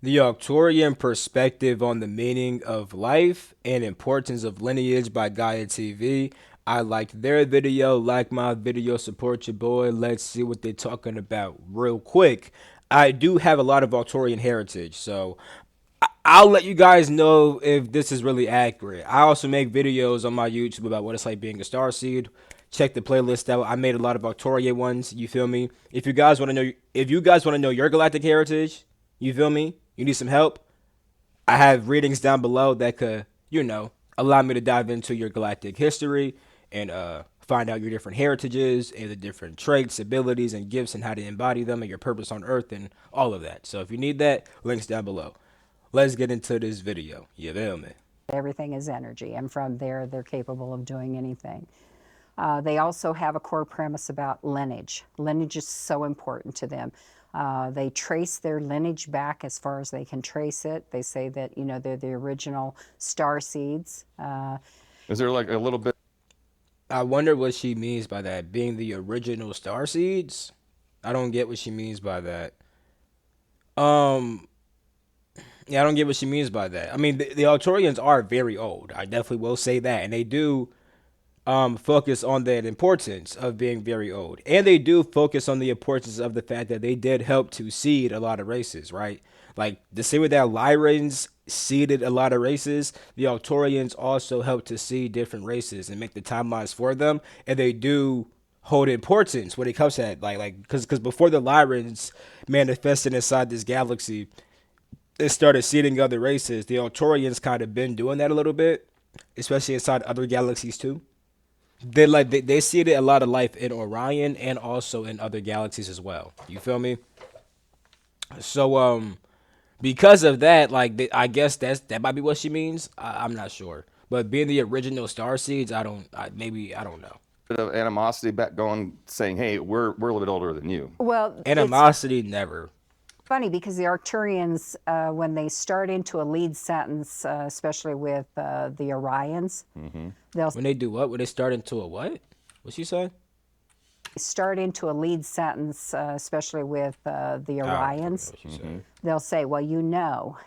The Arcturian Perspective on the Meaning of Life and Importance of Lineage by Gaia TV. I liked their video, like my video, support your boy. Let's see what they're talking about real quick. I do have a lot of Arcturian heritage, so I'll let you guys know if this is really accurate. I also make videos on my YouTube about what it's like being a starseed. Check the playlist out. I made a lot of Arcturian ones. You feel me? If you guys want to know your galactic heritage, you feel me? You need some help. I have readings down below that could, allow me to dive into your galactic history and find out your different heritages and the different traits, abilities, and gifts and how to embody them and your purpose on Earth and all of that. So if you need that, links down below. Let's get into this video. You feel me? Everything is energy, and from there, they're capable of doing anything. They also have a core premise about lineage. Lineage is so important to them. They trace their lineage back as far as they can trace it. They say that, they're the original star seeds. Is there like a little bit? I wonder what she means by that. Being the original star seeds? I don't get what she means by that. Um, yeah, I don't get what she means by that. I mean, the Arcturians are very old. I definitely will say that, and they do focus on the importance of being very old. And they do focus on the importance of the fact that they did help to seed a lot of races, right? Like the same way that Lyrans seeded a lot of races, the Arcturians also help to seed different races and make the timelines for them. And they do hold importance when it comes to that. Because before the Lyrans manifested inside this galaxy, they started seeding other races. The Arcturians kind of been doing that a little bit, especially inside other galaxies too. They seeded a lot of life in Orion and also in other galaxies as well. You feel me? So because of that, I guess that might be what she means. I'm not sure, but being the original star seeds, I don't know. Bit of animosity back going, saying, "Hey, we're a little bit older than you." Well, it's Animosity never. funny because the Arcturians, when they start into a lead sentence, especially with the Orions, they'll When they do what? When they start into a what? What she said? start into a lead sentence, especially with the Orions. What she said. They'll say, "Well,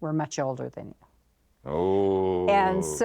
we're much older than you." Oh, And so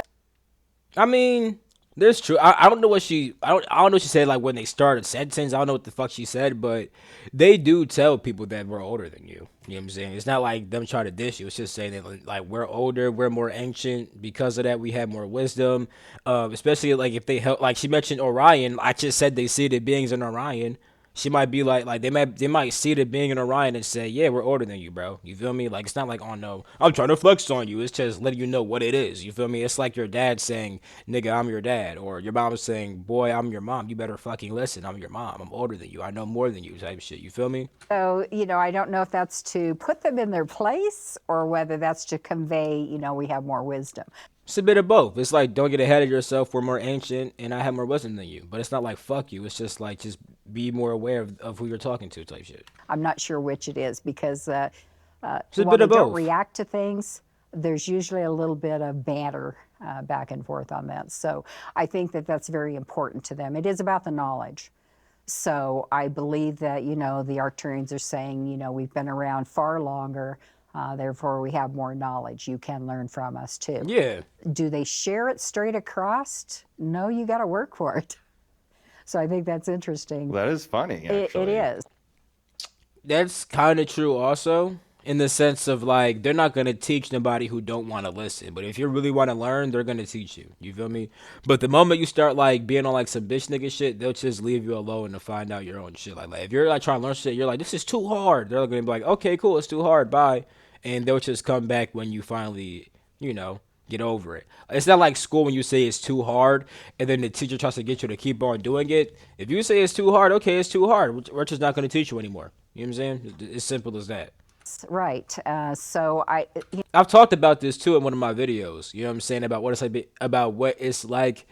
I mean, there's true. I don't know what I don't know what she said like when they started sentence. I don't know what the fuck she said, but they do tell people that we're older than you. You know what I'm saying? It's not like them trying to dish you. It's just saying that like we're older, we're more ancient. Because of that, we have more wisdom. Especially like if they help. Like she mentioned Orion. I just said they see the beings in Orion. She might be like they might see the being in Orion and say, yeah, we're older than you, bro. You feel me? Like it's not like, oh no, I'm trying to flex on you. It's just letting you know what it is. You feel me? It's like your dad saying, nigga, I'm your dad, or your mom saying, boy, I'm your mom. You better fucking listen. I'm your mom. I'm older than you. I know more than you. Type shit. You feel me? So, I don't know if that's to put them in their place or whether that's to convey, we have more wisdom. It's a bit of both. It's like don't get ahead of yourself. We're more ancient, and I have more wisdom than you. But it's not like fuck you. It's just like just be more aware of who you're talking to, type shit. I'm not sure which it is because It's a while bit they of don't both. react to things, there's usually a little bit of banter back and forth on that. So I think that that's very important to them. It is about the knowledge. So I believe that, the Arcturians are saying, we've been around far longer, therefore we have more knowledge. You can learn from us too. Yeah. Do they share it straight across? No, you got to work for it. So I think that's interesting. that is funny. It Actually, is. That's kind of true also in the sense of like they're not going to teach nobody who don't want to listen, but if you really want to learn, they're going to teach you. You feel me? But the moment you start like being on like some bitch nigga shit, they'll just leave you alone to find out your own shit. Like if you're like trying to learn shit, you're like this is too hard, they're going to be like, okay, cool, it's too hard, bye. And they'll just come back when you finally, get over it. It's not like school when you say it's too hard and then the teacher tries to get you to keep on doing it. If you say it's too hard, okay, it's too hard. We're just not going to teach you anymore. You know what I'm saying? It's simple as that. Right. So I've talked about this too in one of my videos. You know what I'm saying about what it's like about what it's like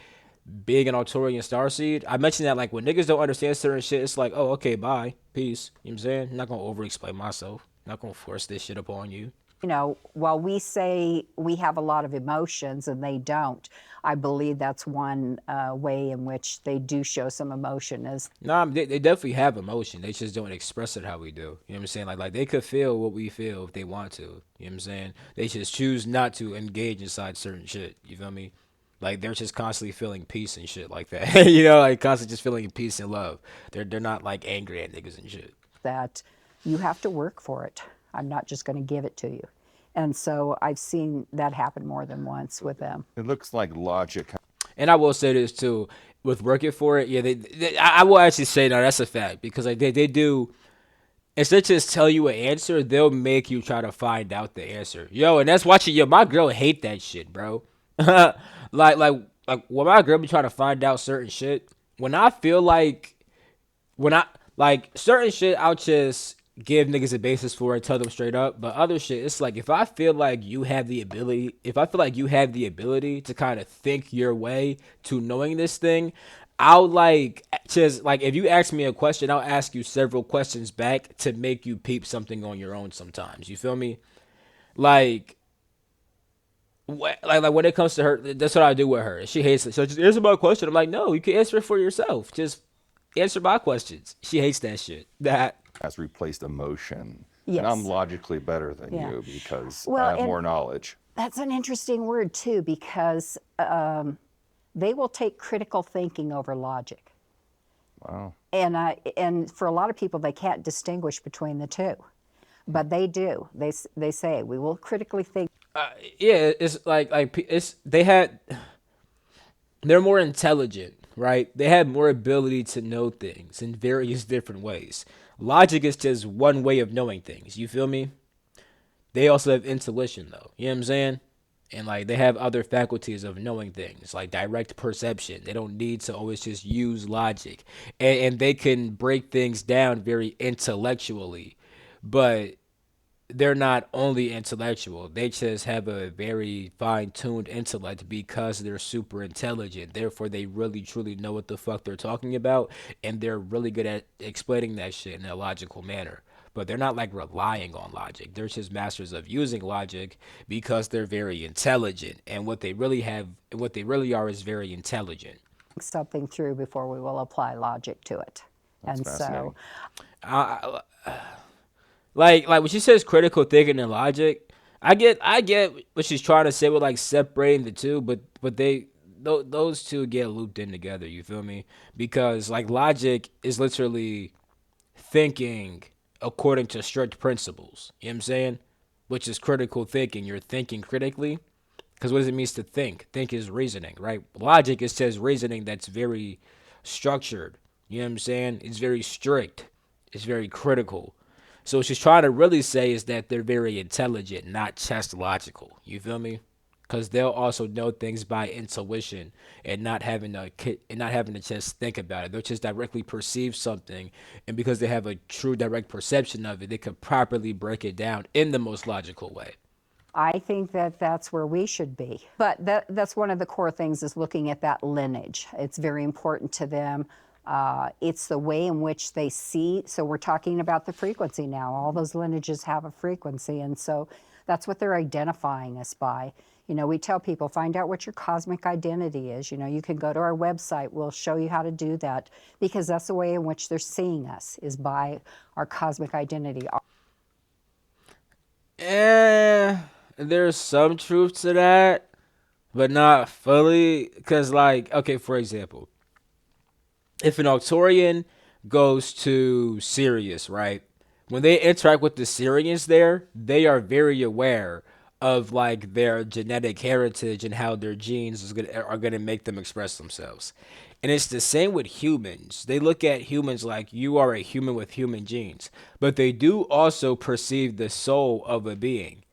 being an Arcturian starseed. I mentioned that like when niggas don't understand certain shit, it's like, oh, okay, bye, peace. You know what I'm saying? I'm not gonna over explain myself. I'm not gonna force this shit upon you. While we say we have a lot of emotions and they don't, I believe that's one way in which they do show some emotion is Nah, they definitely have emotion. They just don't express it how we do. You know what I'm saying? Like they could feel what we feel if they want to. You know what I'm saying? They just choose not to engage inside certain shit. You feel me? Like they're just constantly feeling peace and shit like that. Like constantly just feeling peace and love. They're not like angry at niggas and shit. that you have to work for it. I'm not just going to give it to you. And so I've seen that happen more than once with them. It looks like logic. And I will say this too, with working for it, yeah, I will actually say no, that's a fact because like they do. Instead of just tell you an answer, they'll make you try to find out the answer. Yo, and that's watching. Yo, my girl hate that shit, bro. like when my girl be trying to find out certain shit. When I feel like when I like certain shit, I'll just give niggas a basis for it, tell them straight up. But other shit, it's like if I feel like you have the ability, if I feel like you have the ability to kind of think your way to knowing this thing, I'll like just like if you ask me a question, I'll ask you several questions back to make you peep something on your own. Sometimes you feel me, like. Like when it comes to her, that's what I do with her. She hates it. So just answer my question. I'm like, no, you can answer it for yourself. Just answer my questions. She hates that shit. That Has replaced emotion. Yes. And I'm logically better than Yeah. you because Well, I have and- more knowledge. That's an interesting word too, because they will take critical thinking over logic. Wow. And for a lot of people, they can't distinguish between the two, but they do. They say we will critically think. yeah, it's like it's they're more intelligent, right? They have more ability to know things in various different ways. Logic is just one way of knowing things. You feel me? They also have intuition though. You know what I'm saying? And like they have other faculties of knowing things, like direct perception. They don't need to always just use logic. And they can break things down very intellectually. But they're not only intellectual, they just have a very fine-tuned intellect because they're super intelligent. Therefore they really truly know what the fuck they're talking about, and they're really good at explaining that shit in a logical manner. But they're not like relying on logic. They're just masters of using logic because they're very intelligent, and what they really are is very intelligent. Something through before we will apply logic to it. That's And fascinating. I, like when she says critical thinking and logic, I get what she's trying to say with like separating the two, but those two get looped in together. You feel me? Because like logic is literally thinking according to strict principles. You know what I'm saying? Which is critical thinking. You're thinking critically. Because what does it mean to think? Think is reasoning, right? Logic is just reasoning that's very structured. You know what I'm saying? It's very strict. It's very critical. So what she's trying to really say is that they're very intelligent, not just logical. You feel me? Because they'll also know things by intuition and not having to just think about it. They'll just directly perceive something, and because they have a true direct perception of it, they can properly break it down in the most logical way. I think that that's where we should be. But that's one of the core things is looking at that lineage. It's very important to them. It's the way in which they see. So we're talking about the frequency now. All those lineages have a frequency. And so that's what they're identifying us by. We tell people, find out what your cosmic identity is. You can go to our website. We'll show you how to do that because that's the way in which they're seeing us is by our cosmic identity. There's some truth to that, but not fully. Because, like, okay, for example, if an Arcturian goes to Sirius, right? When they interact with the Syrians there, they are very aware of like their genetic heritage and how their genes are gonna make them express themselves. And it's the same with humans. They look at humans like you are a human with human genes, but they do also perceive the soul of a being.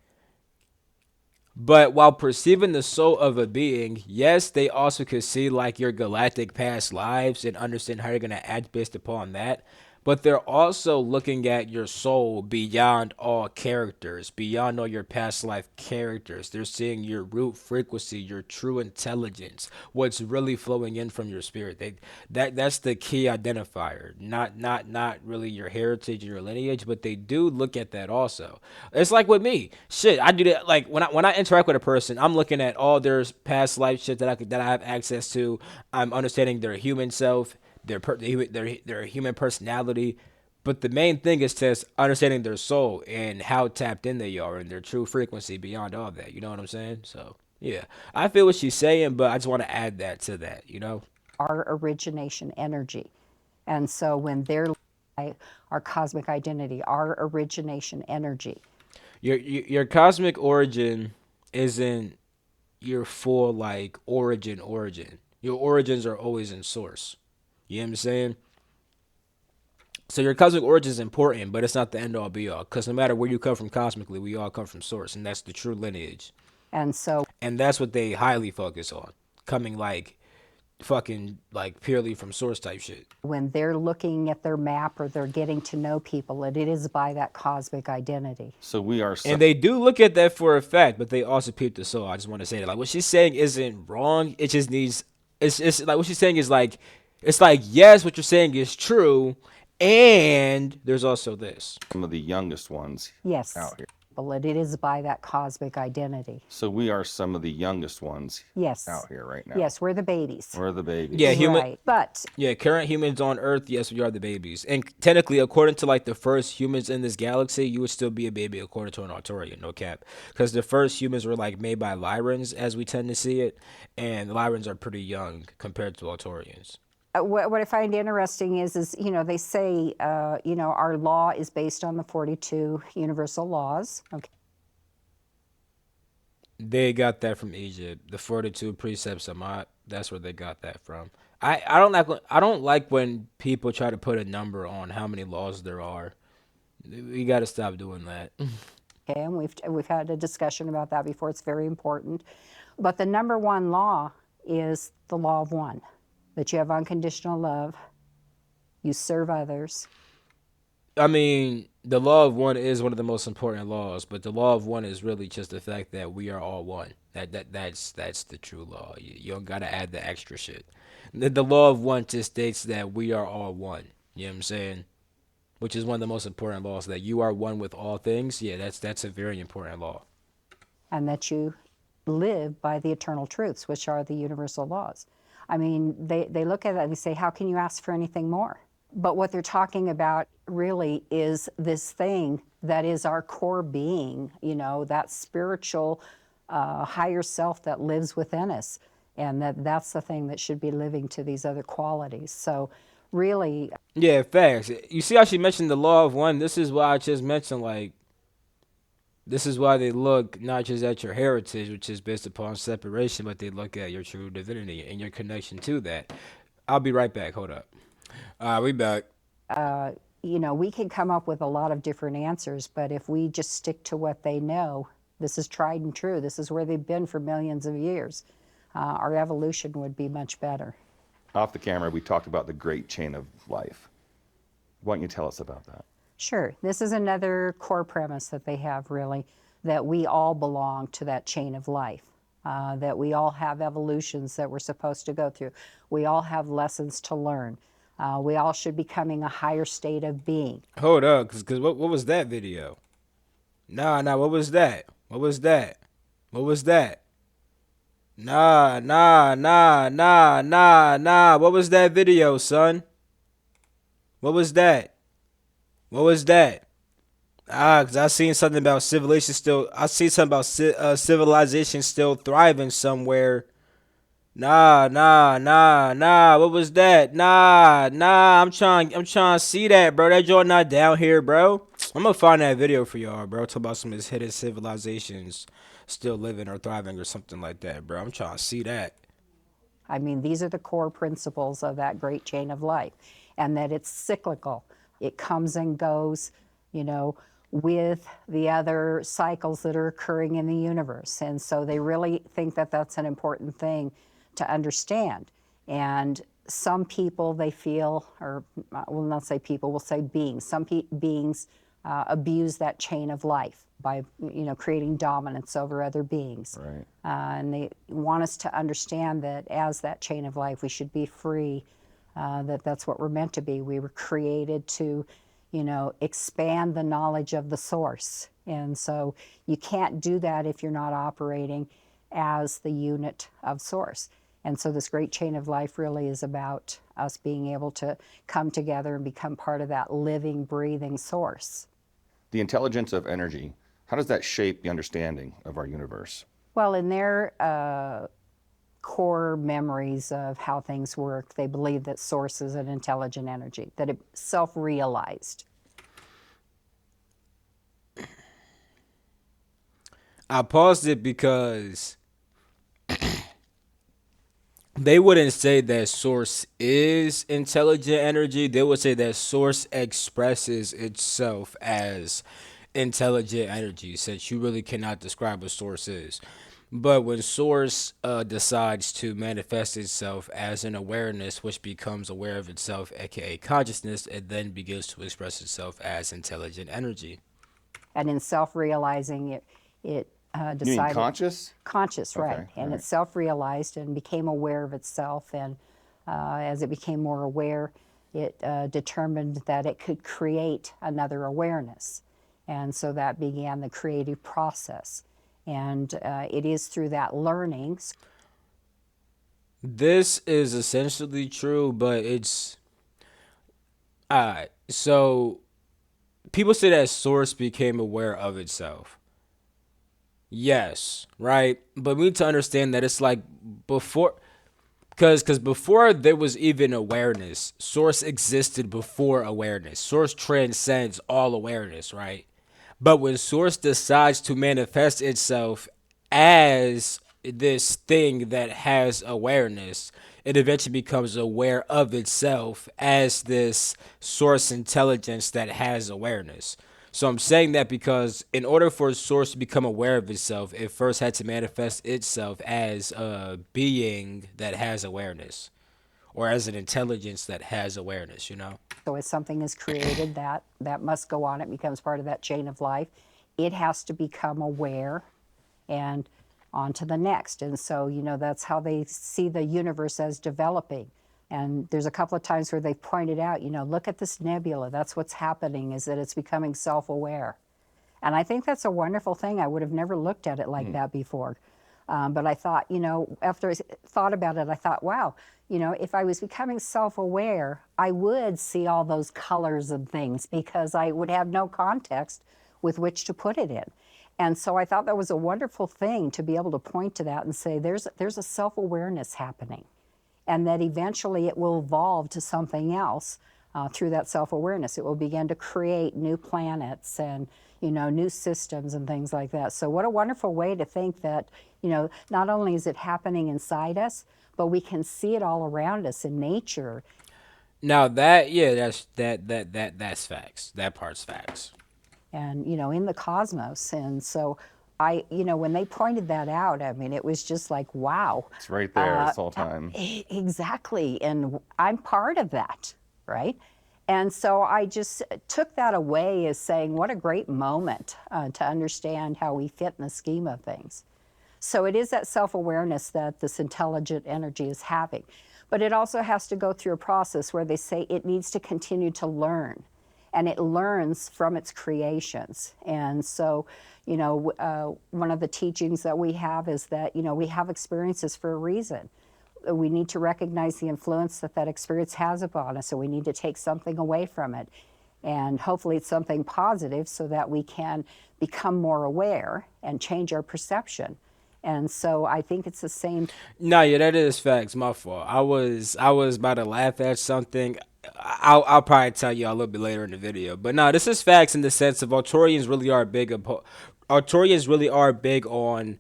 But while perceiving the soul of a being, yes, they also could see like your galactic past lives and understand how you're gonna act based upon that. but they're also looking at your soul beyond all characters, beyond all your past life characters. They're seeing your root frequency, your true intelligence, what's really flowing in from your spirit. That's the key identifier. Not really your heritage or your lineage, but they do look at that also. It's like with me. Shit, I do that. Like when I interact with a person, I'm looking at all their past life shit that I have access to. I'm understanding their human self, their human personality, but the main thing is just understanding their soul and how tapped in they are and their true frequency beyond all that. You know what I'm saying? So yeah, I feel what she's saying, but I just want to add that to that. You know? Our origination energy. And so when they're our cosmic identity, our origination energy. Your cosmic origin isn't your full like origin. Your origins are always in source. You know what I'm saying? So your cosmic origin is important, but it's not the end all be all. Because no matter where you come from cosmically, we all come from source, and that's the true lineage. And so And that's what they highly focus on, coming like fucking like purely from source type shit. when they're looking at their map or they're getting to know people, it is by that cosmic identity. So we are. And they do look at that for a fact, but they also peep the soul. I just want to say that, like, what she's saying isn't wrong. It just needs. It's like what she's saying is like, it's like yes, what you're saying is true, and there's also this. Some of the youngest ones Yes. out here. But it is by that cosmic identity. So we are some of the youngest ones Yes. out here right now. Yes, we're the babies. We're the babies. Yeah, human. Right. But Yeah, current humans on Earth, yes, we are the babies. And technically, according to like the first humans in this galaxy, you would still be a baby according to an Arcturian, no cap. Because the first humans were like made by Lyrans, as we tend to see it, and Lyrans are pretty young compared to Arcturians. what I find interesting is they say, our law is based on the 42 universal laws. Okay. They got that from Egypt. The 42 precepts of Mott, that's where they got that from. I don't like when people try to put a number on how many laws there are. We got to stop doing that. Okay, and we've had a discussion about that before. It's very important. But the number one law is the law of one, that you have unconditional love, you serve others. I mean, the law of one is one of the most important laws, but the law of one is really just the fact that we are all one. That's the true law. You don't gotta add the extra shit. The law of one just states that we are all one. You know what I'm saying? Which is one of the most important laws, that you are one with all things. Yeah, that's a very important law. And that you live by the eternal truths, which are the universal laws. I mean, they look at it and they say, how can you ask for anything more? But what they're talking about really is this thing that is our core being, that spiritual higher self that lives within us. And that's the thing that should be living to these other qualities. So really, Yeah, facts. You see how she mentioned the law of one? This is why I just mentioned, like, this is why they look not just at your heritage, which is based upon separation, but they look at your true divinity and your connection to that. I'll be right back. Hold up. We back. we can come up with a lot of different answers, but if we just stick to what they know, this is tried and true. This is where they've been for millions of years. Our evolution would be much better. Off the camera, we talked about the great chain of life. Why don't you tell us about that? Sure. This is another core premise that they have, really, that we all belong to that chain of life, that we all have evolutions that we're supposed to go through. We all have lessons to learn. We all should be becoming a higher state of being. Hold up, cause what was that video? Nah, what was that? What was that? What was that? Nah. What was that video, son? What was that? What was that? Cause I seen something about civilization still. I seen something about civilization still thriving somewhere. Nah. What was that? Nah. I'm trying to see that, bro. That joint not down here, bro. I'm gonna find that video for y'all, bro. Talk about some of these hidden civilizations still living or thriving or something like that, bro. I'm trying to see that. I mean, these are the core principles of that great chain of life, and that it's cyclical. It comes and goes, with the other cycles that are occurring in the universe. And so they really think that that's an important thing to understand. And some people, they feel, or we'll not say people, we'll say beings. Some beings abuse that chain of life by, creating dominance over other beings. Right. And they want us to understand that as that chain of life, we should be free, that's what we're meant to be. We were created to, expand the knowledge of the source. And so you can't do that if you're not operating as the unit of source. And so this great chain of life really is about us being able to come together and become part of that living, breathing source. The intelligence of energy, how does that shape the understanding of our universe? Well, in their core memories of how things work, they believe that source is an intelligent energy, that it's self-realized. I paused it because they wouldn't say that source is intelligent energy. They would say that source expresses itself as intelligent energy, since you really cannot describe what source is. But when source decides to manifest itself as an awareness, which becomes aware of itself, aka consciousness, it then begins to express itself as intelligent energy. And in self-realizing, it You mean decided conscious? conscious, right? Okay, And all it right. self-realized and became aware of itself. And as it became more aware, it determined that it could create another awareness. And so that began the creative process. And it is through that learning. This is essentially true, but it's alright. So people say that source became aware of itself. Yes, right. But we need to understand that it's like before, because before there was even awareness, source existed before awareness. Source transcends all awareness, right? But when source decides to manifest itself as this thing that has awareness, it eventually becomes aware of itself as this source intelligence that has awareness. So I'm saying that because in order for source to become aware of itself, it first had to manifest itself as a being that has awareness, or as an intelligence that has awareness. So as something is created, that must go on. It becomes part of that chain of life. It has to become aware and on to the next. And so, that's how they see the universe as developing. And there's a couple of times where they pointed out, look at this nebula. That's what's happening, is that it's becoming self-aware. And I think that's a wonderful thing. I would have never looked at it like that before. But I thought, after I thought about it, I thought, wow, if I was becoming self-aware, I would see all those colors and things because I would have no context with which to put it in. And so I thought that was a wonderful thing to be able to point to that and say, there's a self-awareness happening, and that eventually it will evolve to something else through that self-awareness. It will begin to create new planets and, new systems and things like that. So what a wonderful way to think that, not only is it happening inside us, but we can see it all around us in nature. Now that, yeah, that's facts. That part's facts. And in the cosmos. And so when they pointed that out, I mean, it was just like, wow. It's right there this whole time. Exactly. And I'm part of that, right? And so I just took that away as saying, what a great moment to understand how we fit in the scheme of things. So it is that self-awareness that this intelligent energy is having. But it also has to go through a process where they say it needs to continue to learn. And it learns from its creations. And so, one of the teachings that we have is that, we have experiences for a reason. We need to recognize the influence that experience has upon us, so we need to take something away from it. And hopefully it's something positive so that we can become more aware and change our perception. And so I think it's the same. No, yeah, that is facts. My fault. I was about to laugh at something. I'll probably tell you a little bit later in the video. But no, this is facts in the sense of Arcturians really are big on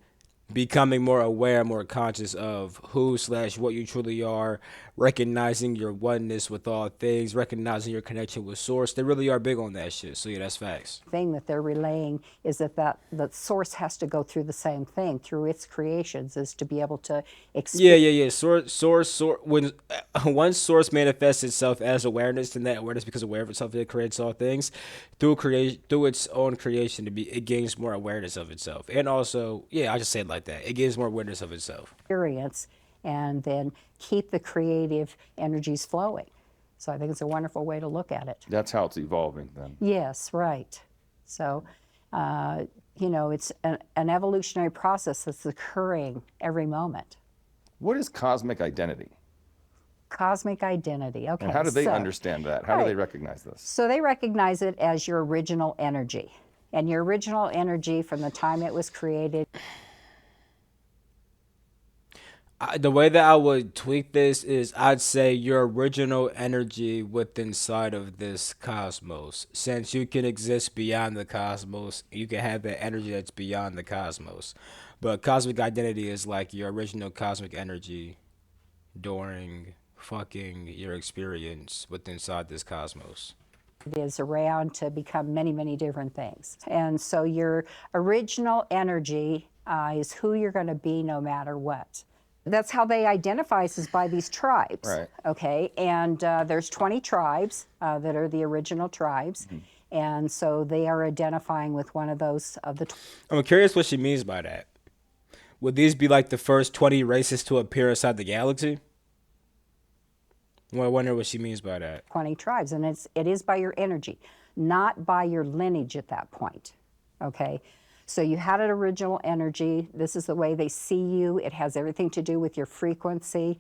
becoming more aware, more conscious of who slash what you truly are, recognizing your oneness with all things, recognizing your connection with source. They really are big on that shit. So yeah, that's facts. Thing that they're relaying is that the source has to go through the same thing through its creations, is to be able to Yeah, experience. yeah, yeah. Source. When once source manifests itself as awareness, then that awareness becomes aware of itself. It creates all things through its own creation. It gains more awareness of itself, and also, yeah, I just say it like that. It gains more awareness of itself. And then keep the creative energies flowing. So I think it's a wonderful way to look at it. That's how it's evolving then. Yes, right. So, it's an evolutionary process that's occurring every moment. What is cosmic identity? Cosmic identity. Okay. And how do they so, understand that? How do they right. recognize this? So they recognize it as your original energy. And your original energy from the time it was created. The way that I would tweak this is I'd say your original energy within inside of this cosmos. Since you can exist beyond the cosmos, you can have that energy that's beyond the cosmos. But cosmic identity is like your original cosmic energy during fucking your experience within inside this cosmos. It is around to become many, many different things. And so your original energy is who you're going to be no matter what. That's how they identify us, is by these tribes. Right. Okay. And there's 20 tribes that are the original tribes. And so they are identifying with one of those of the. I'm curious what she means by that. Would these be like the first 20 races to appear inside the galaxy? Well, I wonder what she means by that. 20 tribes, and it is by your energy, not by your lineage at that point. Okay. So you had an original energy. This is the way they see you. It has everything to do with your frequency.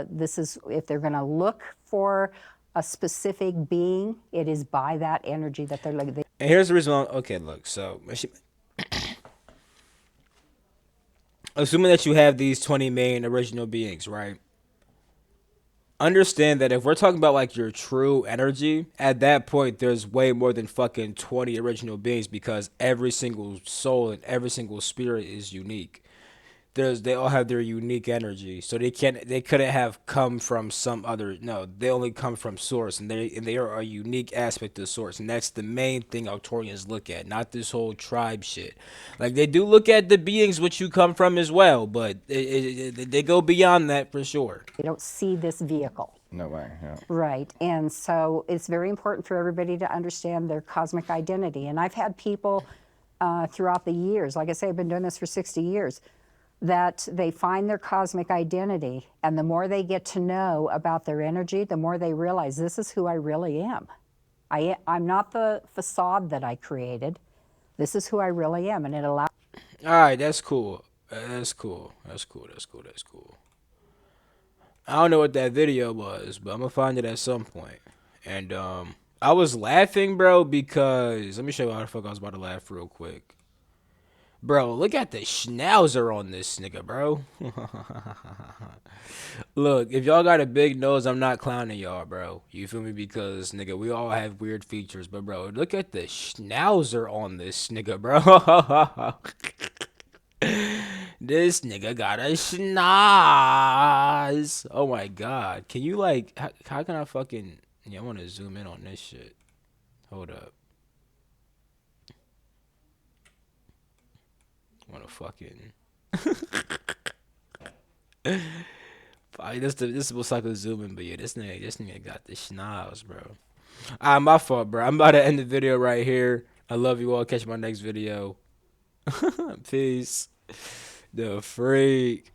This is, if they're going to look for a specific being, it is by that energy that they're looking. And here's the reason why. Okay, look. So, assuming that you have these 20 main original beings, right? Understand that if we're talking about like your true energy, at that point there's way more than fucking 20 original beings, because every single soul and every single spirit is unique. They all have their unique energy, so they couldn't have come from some other. No, they only come from source, and they are a unique aspect of source, and that's the main thing Arcturians look at, not this whole tribe shit. Like, they do look at the beings which you come from as well, but they go beyond that for sure. They don't see this vehicle. No way. Yeah. Right. And so it's very important for everybody to understand their cosmic identity. And I've had people throughout the years, like I say, I've been doing this for 60 years, that they find their cosmic identity, and the more they get to know about their energy, the more they realize, this is who I really am. I'm not the facade that I created. This is who I really am, and it allows. All right, that's cool. That's cool. That's cool. That's cool. That's cool. I don't know what that video was, but I'm gonna find it at some point. And I was laughing, bro, because let me show you how the fuck I was about to laugh real quick. Bro, look at the schnauzer on this nigga, bro. Look, if y'all got a big nose, I'm not clowning y'all, bro. You feel me? Because, nigga, we all have weird features. But, bro, look at the schnauzer on this nigga, bro. This nigga got a schnoz. Oh, my God. Can you, like, how can I fucking... Yeah, I want to zoom in on this shit. Hold up. Want to fucking... This is what's like a zoom in, but yeah, this nigga got the schnoz, bro. My fault, bro. I'm about to end the video right here. I love you all. Catch my next video. Peace. The freak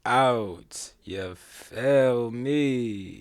out. You feel me?